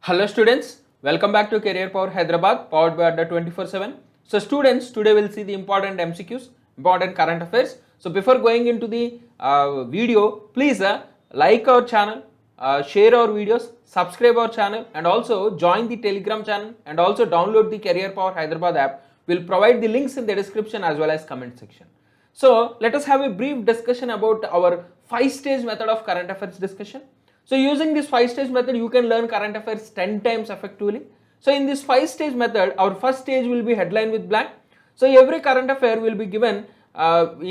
Hello students, welcome back to Career Power Hyderabad, powered by Adda 24/7. So students, today we'll see the important MCQs, important current affairs. So before going into the video, please like our channel, share our videos, subscribe our channel, and also join the Telegram channel, and also download the Career Power Hyderabad app. We'll provide the links in the description as well as comment section. So let us have a brief discussion about our 5-stage method of current affairs discussion. So using this 5-stage method, you can learn current affairs 10 times effectively. So in this 5-stage method, our first stage will be headline with blank. So every current affair will be given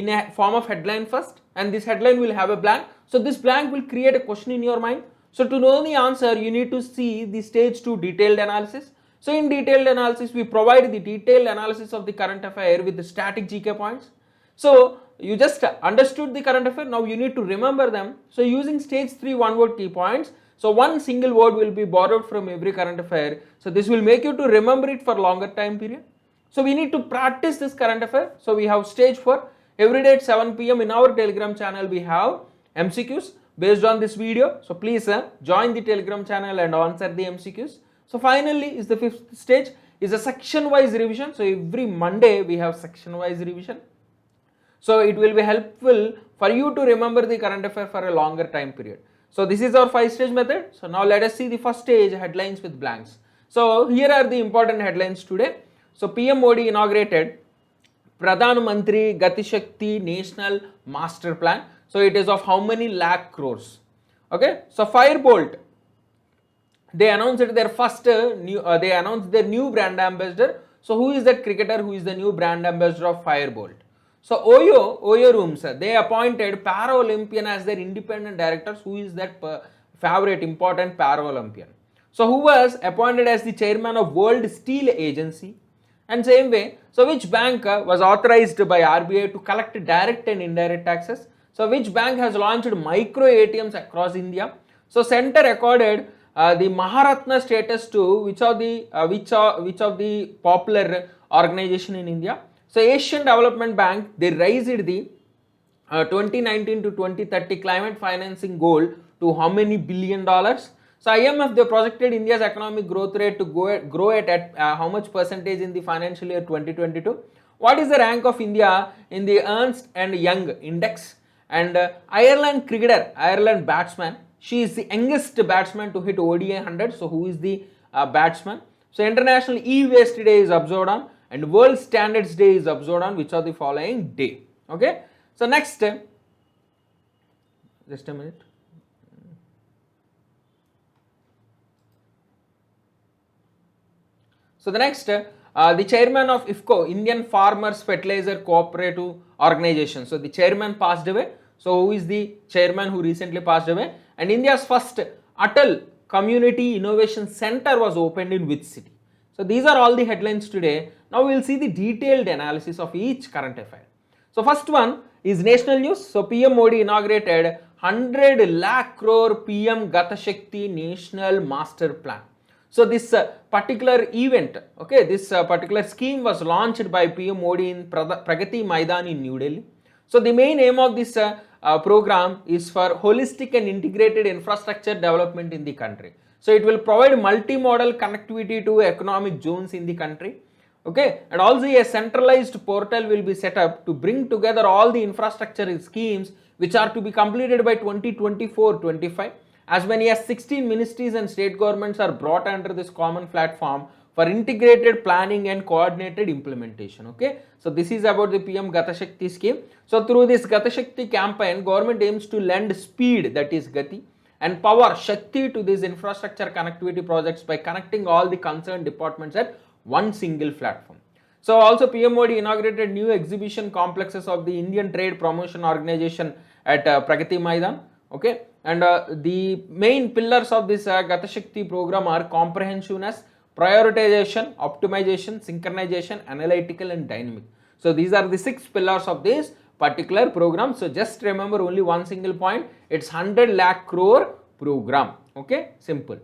in a form of headline first, and this headline will have a blank. So this blank will create a question in your mind. So to know the answer, you need to see the stage 2 detailed analysis. So in detailed analysis, we provide the detailed analysis of the current affair with the static GK points. So you just understood the current affair, now you need to remember them. So using stage 3 one word key points, so one single word will be borrowed from every current affair. So this will make you to remember it for longer time period. So we need to practice this current affair. So we have stage 4, every day at 7 p.m. in our Telegram channel we have MCQs based on this video. So please join the Telegram channel and answer the MCQs. So finally is the 5th stage, is a section wise revision. So every Monday we have section wise revision. So it will be helpful for you to remember the current affair for a longer time period. So this is our 5-stage method. So now let us see the first stage, headlines with blanks. So here are the important headlines today. So PM Modi inaugurated Pradhan Mantri Gati Shakti National Master Plan. So it is of how many lakh crores? Okay. So Firebolt, they announced their first they announced their new brand ambassador. So who is that cricketer who is the new brand ambassador of Firebolt? So Oyo Rooms, they appointed Para-Olympian as their independent directors. Who is that favorite important Para-Olympian? So who was appointed as the chairman of World Steel Agency? And same way, so which bank was authorized by RBI to collect direct and indirect taxes? So which bank has launched micro ATMs across India? So center accorded the Maharatna status to which of the popular organization in India? So Asian Development Bank, they raised the 2019 to 2030 climate financing goal to how many billion dollars? So IMF, they projected India's economic growth rate to grow at how much percentage in the financial year 2022? What is the rank of India in the Ernst and Young index? And Ireland cricketer, Ireland batsman, she is the youngest batsman to hit ODI 100. So who is the batsman? So International E-Waste Day is observed on, and World Standards Day is observed on which of the following day? Okay. So next, just a minute. So the next, the chairman of IFFCO, Indian Farmers Fertilizer Cooperative Organization. So the chairman passed away. So who is the chairman who recently passed away? And India's first Atal Community Innovation Center was opened in which city? So these are all the headlines today. Now we will see the detailed analysis of each current affair. So first one is national news. So PM Modi inaugurated 100 lakh crore PM Gata Shakti National Master Plan. So this particular event, okay, this particular scheme was launched by PM Modi in Pragati Maidan in New Delhi. So the main aim of this program is for holistic and integrated infrastructure development in the country. So it will provide multimodal connectivity to economic zones in the country. Okay, and also a centralized portal will be set up to bring together all the infrastructure schemes which are to be completed by 2024-25. As many as 16 ministries and state governments are brought under this common platform for integrated planning and coordinated implementation. Okay, so this is about the PM Gata Shakti scheme. So through this Gata Shakti campaign, government aims to lend speed, that is Gati, and power Shakti to these infrastructure connectivity projects by connecting all the concerned departments at one single platform. So also PM Modi inaugurated new exhibition complexes of the Indian Trade Promotion Organization at Pragati Maidan. Okay, and the main pillars of this Gata Shakti program are comprehensiveness, prioritization, optimization, synchronization, analytical and dynamic. So these are the 6 pillars of this particular program. So just remember only one single point, it's 100 lakh crore program. Okay, simple.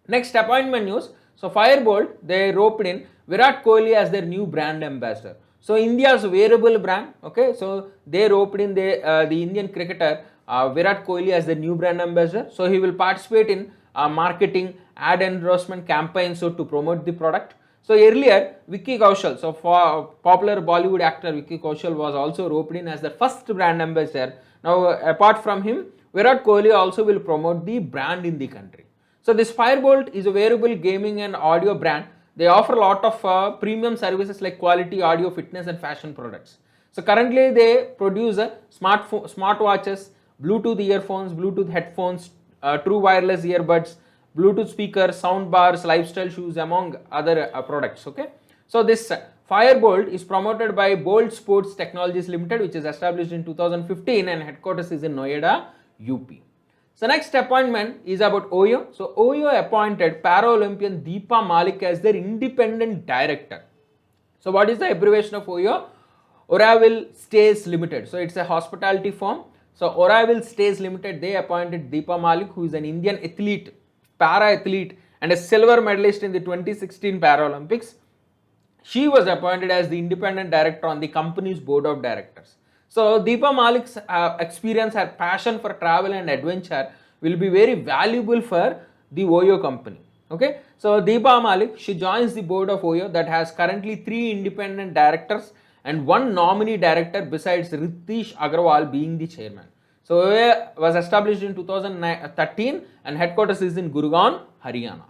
Next, appointment news. So Firebolt, they roped in Virat Kohli as their new brand ambassador. So India's wearable brand, okay, so they roped in the Indian cricketer Virat Kohli as the new brand ambassador. So he will participate in marketing ad endorsement campaigns so to promote the product. So earlier, Vicky Kaushal, so for popular Bollywood actor Vicky Kaushal was also roped in as the first brand ambassador. Now apart from him, Virat Kohli also will promote the brand in the country. So this Firebolt is a wearable gaming and audio brand. They offer a lot of premium services like quality audio, fitness and fashion products. So currently they produce smartwatches, Bluetooth earphones, Bluetooth headphones, true wireless earbuds, Bluetooth speakers, sound bars, lifestyle shoes among other products. Okay. So this Firebolt is promoted by Bolt Sports Technologies Limited, which is established in 2015 and headquarters is in Noida, UP. So next appointment is about OYO. So OYO appointed Para-Olympian Deepa Malik as their independent director. So what is the abbreviation of OYO? Oroville Stays Limited. So it's a hospitality firm. So Oroville Stays Limited, they appointed Deepa Malik, who is an Indian athlete, para-athlete and a silver medalist in the 2016 Paralympics. She was appointed as the independent director on the company's board of directors. So Deepa Malik's experience, her passion for travel and adventure will be very valuable for the OYO company. Okay, so Deepa Malik, she joins the board of OYO that has currently 3 independent directors and 1 nominee director besides Ritesh Agarwal being the chairman. So OYO was established in 2013 and headquarters is in Gurgaon, Haryana.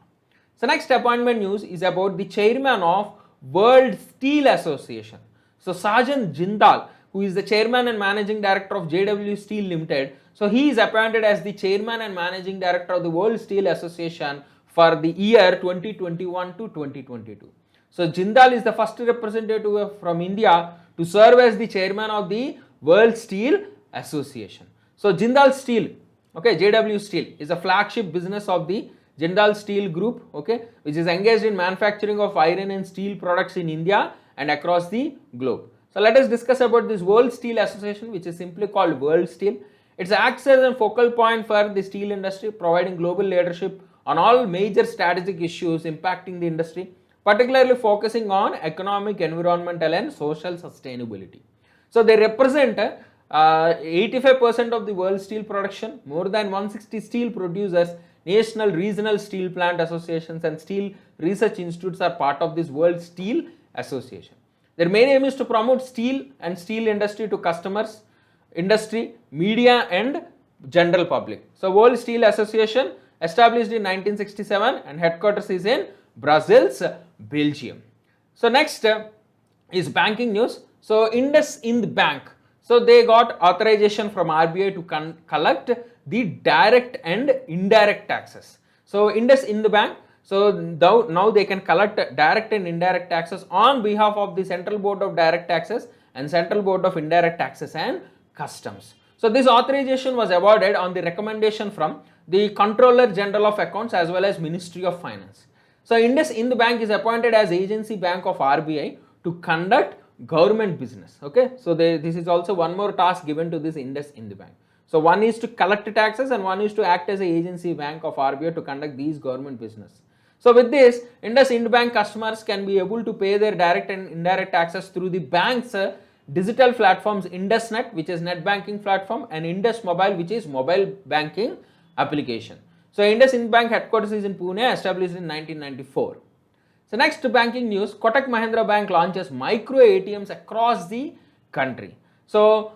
So next appointment news is about the chairman of World Steel Association. So Sajan Jindal, who is the chairman and managing director of JW Steel Limited, so he is appointed as the chairman and managing director of the World Steel Association for the year 2021 to 2022. So Jindal is the first representative from India to serve as the chairman of the World Steel Association. So Jindal Steel, okay, JW Steel is a flagship business of the Jindal Steel Group, okay, which is engaged in manufacturing of iron and steel products in India and across the globe. So let us discuss about this World Steel Association, which is simply called World Steel. It acts as a focal point for the steel industry, providing global leadership on all major strategic issues impacting the industry, particularly focusing on economic, environmental and social sustainability. So they represent 85% of the world steel production. More than 160 steel producers, national, regional steel plant associations and steel research institutes are part of this World Steel Association. Their main aim is to promote steel and steel industry to customers, industry, media and general public. So World Steel Association established in 1967 and headquarters is in Brussels, Belgium. So next is banking news. So IndusInd Bank, so they got authorization from RBI to collect the direct and indirect taxes. So IndusInd Bank, so now they can collect direct and indirect taxes on behalf of the Central Board of Direct Taxes and Central Board of Indirect Taxes and Customs. So this authorization was awarded on the recommendation from the Controller General of Accounts as well as Ministry of Finance. So IndusInd Bank is appointed as agency bank of RBI to conduct government business. Okay, so this is also one more task given to this IndusInd Bank. So one is to collect taxes and one is to act as an agency bank of RBI to conduct these government business. So with this, IndusInd Bank customers can be able to pay their direct and indirect taxes through the bank's digital platforms IndusNet, which is net banking platform, and Indus Mobile, which is mobile banking application. So IndusInd Bank headquarters is in Pune, established in 1994. So next banking news, Kotak Mahindra Bank launches micro ATMs across the country. So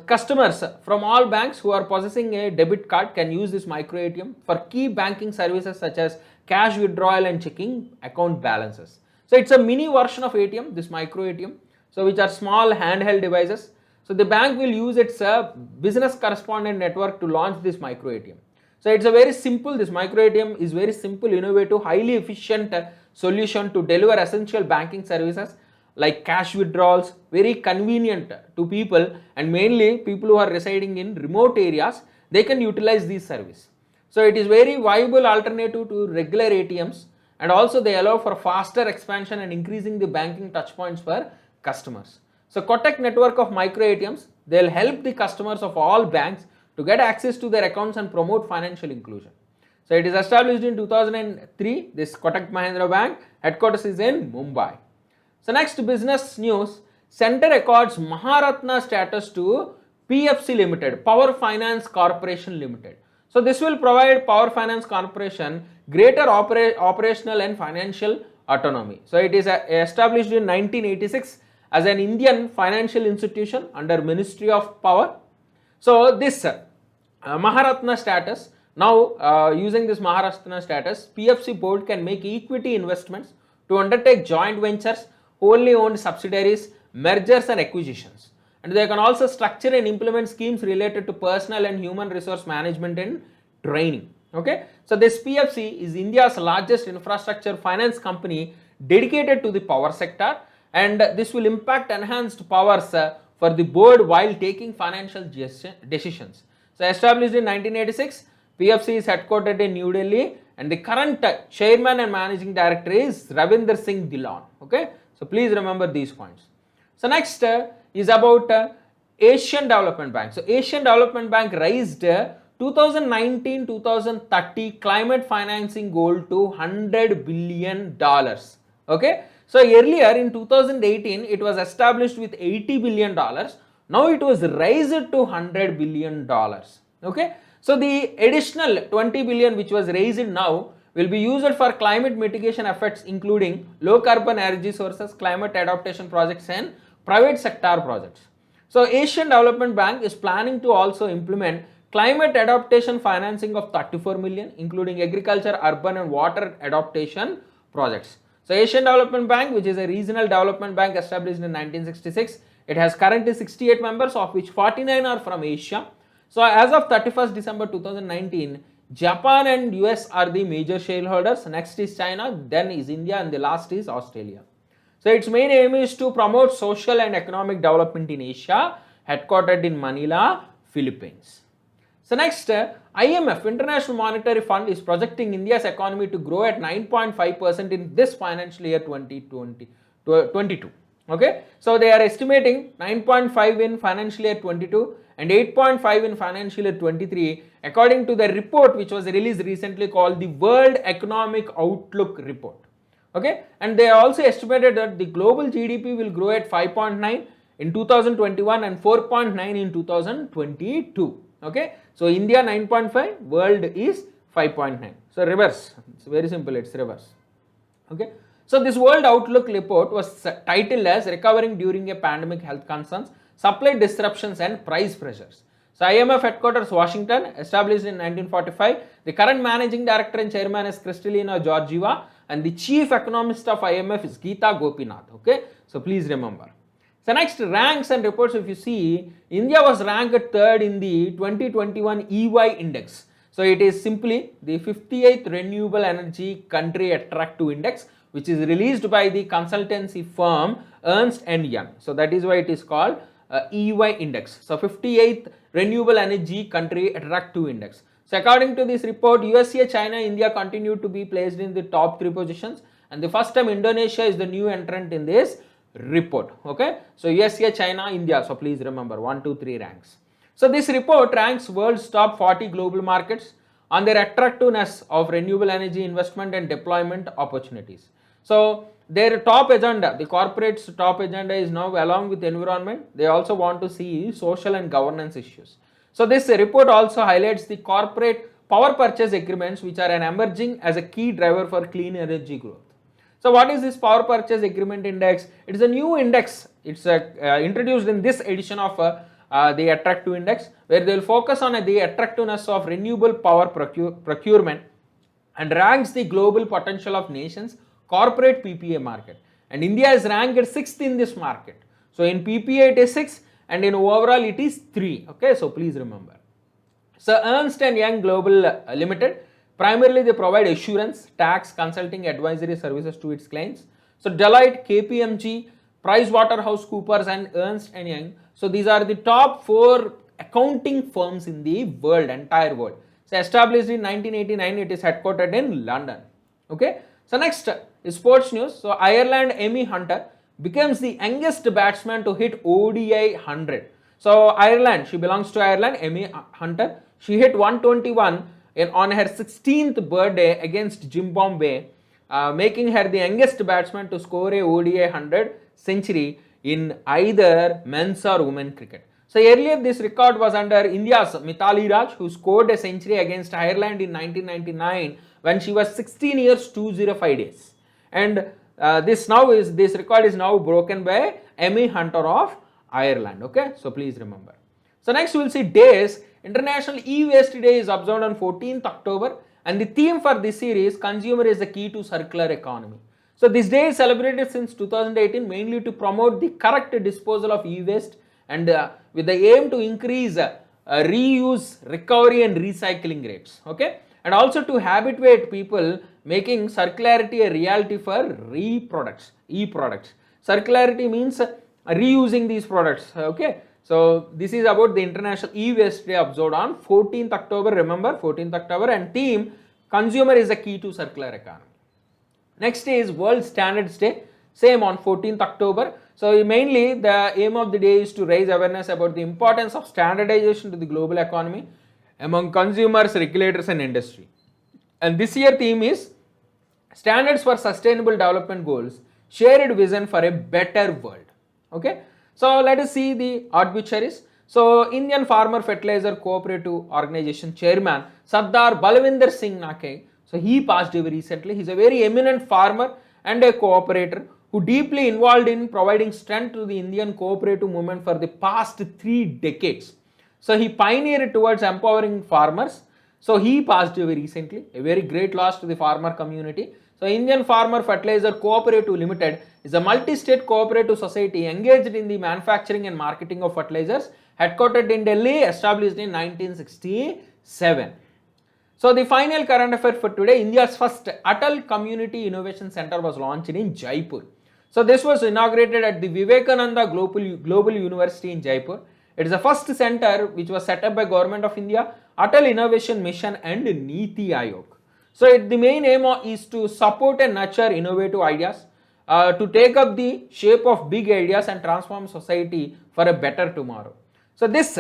customers from all banks who are possessing a debit card can use this micro ATM for key banking services such as cash withdrawal and checking account balances. So it's a mini version of ATM, this micro ATM, so which are small handheld devices. So the bank will use its business correspondent network to launch this micro ATM. So it's a very simple, this micro ATM is very simple, innovative, highly efficient solution to deliver essential banking services like cash withdrawals, very convenient to people, and mainly people who are residing in remote areas, they can utilize these services. So it is very viable alternative to regular ATMs, and also they allow for faster expansion and increasing the banking touchpoints for customers. So Kotak network of micro ATMs, they'll help the customers of all banks to get access to their accounts and promote financial inclusion. So it is established in 2003, this Kotak Mahindra Bank, headquarters is in Mumbai. So next business news, Center accords Maharatna status to PFC Limited, Power Finance Corporation Limited. So this will provide Power Finance Corporation greater operational and financial autonomy. So it is established in 1986 as an Indian financial institution under Ministry of Power. So this Maharatna status, now using this Maharatna status, PFC board can make equity investments to undertake joint ventures, wholly owned subsidiaries, mergers and acquisitions. And they can also structure and implement schemes related to personal and human resource management and training. Okay, so this PFC is India's largest infrastructure finance company dedicated to the power sector, and this will impact enhanced powers for the board while taking financial decisions. So established in 1986, PFC is headquartered in New Delhi, and the current chairman and managing director is Ravinder Singh Dhillon. Okay, so please remember these points. So next is about Asian Development Bank. So Asian Development Bank raised 2019-2030 climate financing goal to $100 billion. Okay, so earlier in 2018 it was established with $80 billion. Now it was raised to $100 billion. Okay, so the additional 20 billion which was raised now will be used for climate mitigation efforts, including low carbon energy sources, climate adaptation projects and private sector projects. So Asian Development Bank is planning to also implement climate adaptation financing of 34 million, including agriculture, urban and water adaptation projects. So Asian Development Bank, which is a regional development bank established in 1966, it has currently 68 members, of which 49 are from Asia. So as of 31st December 2019, Japan and US are the major shareholders. Next is China, then is India, and the last is Australia. So its main aim is to promote social and economic development in Asia, headquartered in Manila, Philippines. So next, IMF, International Monetary Fund, is projecting India's economy to grow at 9.5% in this financial year 2022. Okay, so they are estimating 9.5 in financial year 22 and 8.5 in financial year 23, according to the report which was released recently called the World Economic Outlook Report. Okay, and they also estimated that the global GDP will grow at 5.9 in 2021 and 4.9 in 2022. Okay, so India 9.5, world is 5.9. So reverse, it's very simple, it's reverse. Okay, so this World Outlook report was titled as Recovering During a Pandemic, Health Concerns, Supply Disruptions and Price Pressures. So IMF headquarters Washington, established in 1945. The current managing director and chairman is Kristalina Georgieva, and the chief economist of IMF is Geeta Gopinath. Okay, so please remember. So next, ranks and reports. If you see, India was ranked third in the 2021 EY index. So it is simply the 58th renewable energy country attractive index, which is released by the consultancy firm Ernst & Young. So that is why it is called EY index. So 58th renewable energy country attractive index. So according to this report, USA, China, India continue to be placed in the top 3 positions, and the first time Indonesia is the new entrant in this report. Okay, so USA, China, India. So please remember 1, 2, 3 ranks. So this report ranks world's top 40 global markets on their attractiveness of renewable energy investment and deployment opportunities. So their top agenda, the corporate's top agenda is now, along with environment, they also want to see social and governance issues. So this report also highlights the corporate power purchase agreements, which are emerging as a key driver for clean energy growth. So what is this power purchase agreement index? It is a new index. It's introduced in this edition of the attractive index, where they will focus on the attractiveness of renewable power procurement and ranks the global potential of nations corporate PPA market. And India is ranked 6th in this market. So in PPA it is 6, and in overall it is 3. Okay, so please remember. So Ernst & Young Global Limited, primarily they provide assurance, tax, consulting, advisory services to its clients. So Deloitte, KPMG, PricewaterhouseCoopers and Ernst & Young. So these are the top 4 accounting firms in the world, entire world. So established in 1989, it is headquartered in London. Okay. So next is sports news. So Ireland Amy Hunter becomes the youngest batsman to hit ODI 100. So Ireland, she belongs to Ireland, Amy Hunter. She hit 121 on her 16th birthday against Zimbabwe, making her the youngest batsman to score a ODI 100 century in either men's or women's cricket. So earlier this record was under India's Mithali Raj, who scored a century against Ireland in 1999 when she was 16 years 205 days. And this record is now broken by Emmy Hunter of Ireland. Okay, so please remember. So next we will see days. International E-Waste Day is observed on 14th October, and the theme for this series, consumer is the key to circular economy. So this day is celebrated since 2018 mainly to promote the correct disposal of e-waste and with the aim to increase reuse, recovery and recycling rates. Okay, and also to habituate people making circularity a reality for e-products. Circularity means reusing these products. Okay, so this is about the International E-Waste Day observed on 14th October. Remember 14th October, and theme consumer is the key to circular economy. Next is World Standards Day, same on 14th October. So mainly the aim of the day is to raise awareness about the importance of standardization to the global economy among consumers, regulators and industry. And this year theme is Standards for Sustainable Development Goals, Shared Vision for a Better World. Okay, so let us see the obituaries. So Indian Farmer Fertilizer Cooperative Organization Chairman Sardar Balwinder Singh Naque, so he passed away recently. He is a very eminent farmer and a cooperator who deeply involved in providing strength to the Indian cooperative movement for the past 3 decades. So he pioneered towards empowering farmers. So he passed away recently, a very great loss to the farmer community. So Indian Farmer Fertilizer Cooperative Limited is a multi-state cooperative society engaged in the manufacturing and marketing of fertilizers, headquartered in Delhi, established in 1967. So the final current affair for today, India's first Atal Community Innovation Center was launched in Jaipur. So this was inaugurated at the Vivekananda Global University in Jaipur. It is the first center which was set up by Government of India, Atal Innovation Mission and Niti Aayog. So the main aim is to support and nurture innovative ideas, to take up the shape of big ideas and transform society for a better tomorrow. So this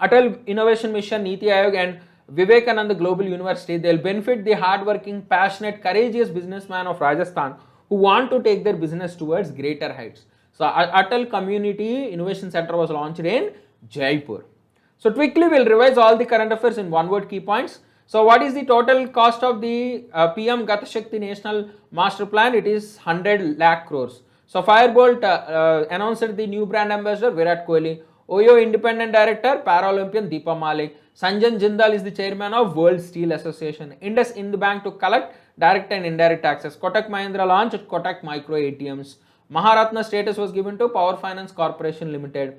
Atal Innovation Mission, Niti Aayog and Vivekananda Global University, they will benefit the hardworking, passionate, courageous businessmen of Rajasthan who want to take their business towards greater heights. So Atal Community Innovation Center was launched in Jaipur. So quickly we'll revise all the current affairs in one word key points. So what is the total cost of the PM Gati Shakti National Master Plan? It is 100 lakh crores. So Firebolt announced the new brand ambassador Virat Kohli. OYO Independent Director Paralympian Deepa Malik. Sanjan Jindal is the chairman of World Steel Association. Indus Ind Bank to collect direct and indirect taxes. Kotak Mahindra launched Kotak Micro ATMs. Maharatna status was given to Power Finance Corporation Limited.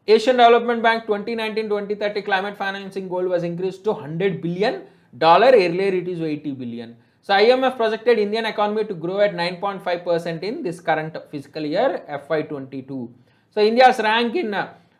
Asian Development Bank 2019-2030 climate financing goal was increased to $100 billion. Earlier it is 80 billion. So IMF projected Indian economy to grow at 9.5% in this current fiscal year FY22. So India's rank in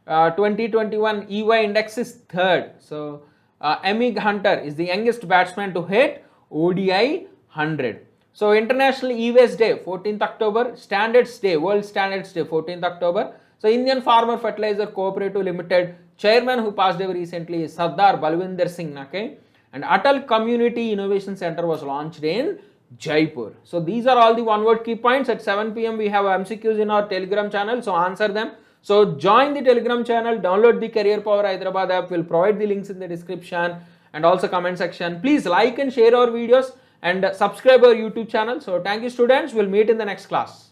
2021 EY index is 3rd. So Emmy Hunter is the youngest batsman to hit ODI 100. So International E-Waste Day 14th October, Standards Day, World Standards Day 14th October. So Indian Farmer Fertilizer Cooperative Limited chairman who passed away recently is Sardar Balwinder Singh Naque, and Atal Community Innovation Center was launched in Jaipur. So these are all the one word key points. At 7 p.m. we have MCQs in our Telegram channel, so answer them. So join the Telegram channel, download the Career Power Hyderabad app. We'll provide the links in the description and also comment section. Please like and share our videos and subscribe our YouTube channel. So thank you students, we'll meet in the next class.